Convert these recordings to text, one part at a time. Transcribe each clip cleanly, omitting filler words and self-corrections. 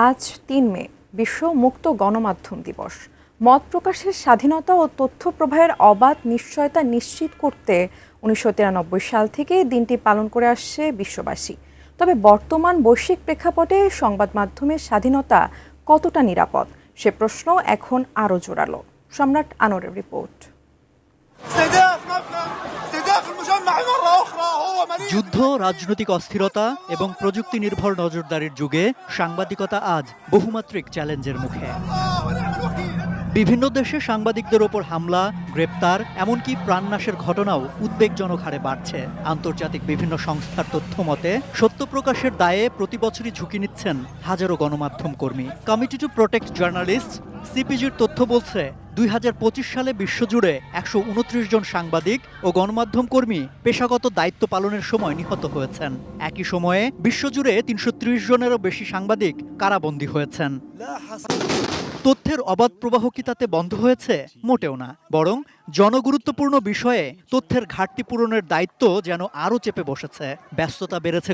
আজ ৩ মে বিশ্ব মুক্ত গণমাধ্যম দিবস। মত প্রকাশের স্বাধীনতা ও তথ্য প্রবাহের অবাধ নিশ্চয়তা নিশ্চিত করতে ১৯৯৩ সাল থেকে দিনটি পালন করে আসছে বিশ্ববাসী। তবে বর্তমান বৈশ্বিক প্রেক্ষাপটে সংবাদ মাধ্যমের স্বাধীনতা কতটা নিরাপদ সে প্রশ্ন এখন আরও জোরালো। সম্রাট আনোয়ারের রিপোর্ট। যুদ্ধ, রাজনৈতিক অস্থিরতা এবং প্রযুক্তি নির্ভর নজরদারির যুগে সাংবাদিকতা আজ বহুমাত্রিক চ্যালেঞ্জের মুখে। বিভিন্ন দেশে সাংবাদিকদের ওপর হামলা, গ্রেপ্তার, এমনকি প্রাণনাশের ঘটনাও উদ্বেগজনক হারে বাড়ছে। আন্তর্জাতিক বিভিন্ন সংস্থার তথ্য মতে সত্য প্রকাশের দায়ে প্রতি বছরই ঝুঁকি নিচ্ছেন হাজারো গণমাধ্যম কর্মী। কমিটি টু প্রোটেক্ট জার্নালিস্ট সিপিজির তথ্য বলছে ২০২৫ সালে বিশ্বজুড়ে ১২৯ জন সাংবাদিক ও গণমাধ্যম কর্মী পেশাগত দায়িত্ব পালনের সময় নিহত হয়েছেন। একই সময়ে বিশ্বজুড়ে ৩৩০ জনেরও বেশি সাংবাদিক কারাবন্দী হয়েছেন। তথ্যের অবাধ প্রবাহ কি তাতে বন্ধ হয়েছে? মোটেও না, বরং জনগুরুত্বপূর্ণ বিষয়ে তথ্যের ঘাটতি পূরণের দায়িত্ব যেন আরও চেপে বসেছে। ব্যস্ততা বেড়েছে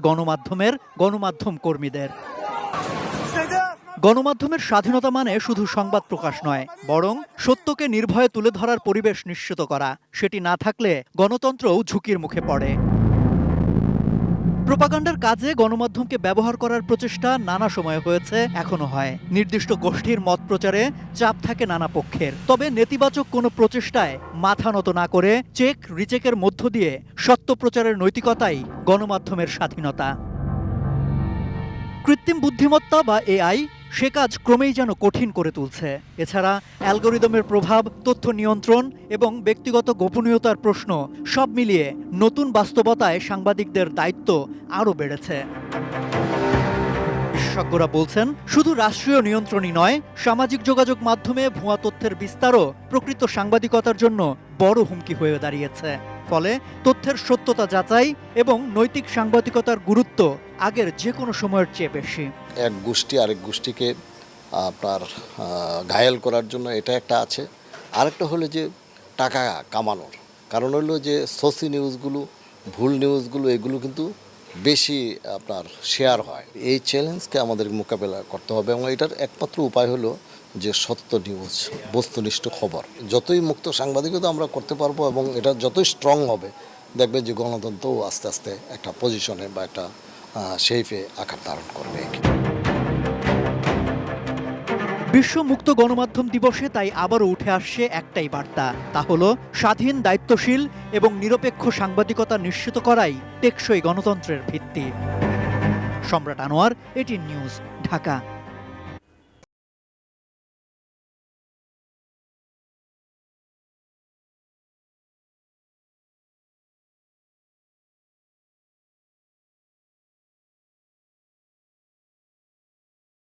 গণমাধ্যম কর্মীদের। গণমাধ্যমের স্বাধীনতা মানে শুধু সংবাদ প্রকাশ নয়, বরং সত্যকে নির্ভয়ে তুলে ধরার পরিবেশ নিশ্চিত করা। সেটি না থাকলে গণতন্ত্রও ঝুঁকির মুখে পড়ে। প্রোপাগান্ডার কাজে গণমাধ্যমকে ব্যবহার করার প্রচেষ্টা নানা সময়ে হয়েছে, এখনো হয়। নির্দিষ্ট গোষ্ঠীর মত প্রচারে চাপ থাকে নানা পক্ষের। তবে নেতিবাচক কোনো প্রচেষ্টায় মাথা নত না করে চেক রিচেকের মধ্য দিয়ে সত্য প্রচারের নৈতিকতাই গণমাধ্যমের স্বাধীনতা। কৃত্রিম বুদ্ধিমত্তা বা এআই সে কাজ ক্রমেই যেন কঠিন করে তুলছে। এছাড়া অ্যালগোরিদমের প্রভাব, তথ্য নিয়ন্ত্রণ এবং ব্যক্তিগত গোপনীয়তার প্রশ্ন সব মিলিয়ে নতুন বাস্তবতায় সাংবাদিকদের দায়িত্ব আরও বেড়েছে। বিশেষজ্ঞরা বলছেন, শুধু রাষ্ট্রীয় নিয়ন্ত্রণই নয়, সামাজিক যোগাযোগ মাধ্যমে ভুয়া তথ্যের বিস্তারও প্রকৃত সাংবাদিকতার জন্য বড় হুমকি হয়ে দাঁড়িয়েছে। ফলে তথ্যের সত্যতা যাচাই এবং নৈতিক সাংবাদিকতার গুরুত্ব আগের যে কোনো সময়ের চেয়ে বেশি। এক গোষ্ঠী আরেক গোষ্ঠীকে আপনার ঘায়েল করার জন্য এটা একটা আছে। আরেকটা হলো যে টাকা কামানোর কারণ হলো যে সোসি নিউজগুলো, ভুল নিউজগুলো এগুলো কিন্তু বেশি আপনার শেয়ার হয়। এই চ্যালেঞ্জকে আমাদের মোকাবেলা করতে হবে এবং এটার একমাত্র উপায় হলো যে সত্য নিউজ, বস্তুনিষ্ঠ খবর। যতই মুক্ত সাংবাদিকতা আমরা করতে পারবো এবং এটা যতই স্ট্রং হবে, দেখবেন যে গণতন্ত্রও আস্তে আস্তে একটা পজিশনে বা একটা শেপে আকার ধারণ করবে। বিশ্ব মুক্ত গণমাধ্যম দিবসে তাই আবারও উঠে আসছে একটাই বার্তা, তা হলো স্বাধীন, দায়িত্বশীল এবং নিরপেক্ষ সাংবাদিকতা নিশ্চিত করাই টেকসই গণতন্ত্রের ভিত্তি। সম্রাট আনোয়ার, এটিএন নিউজ, ঢাকা।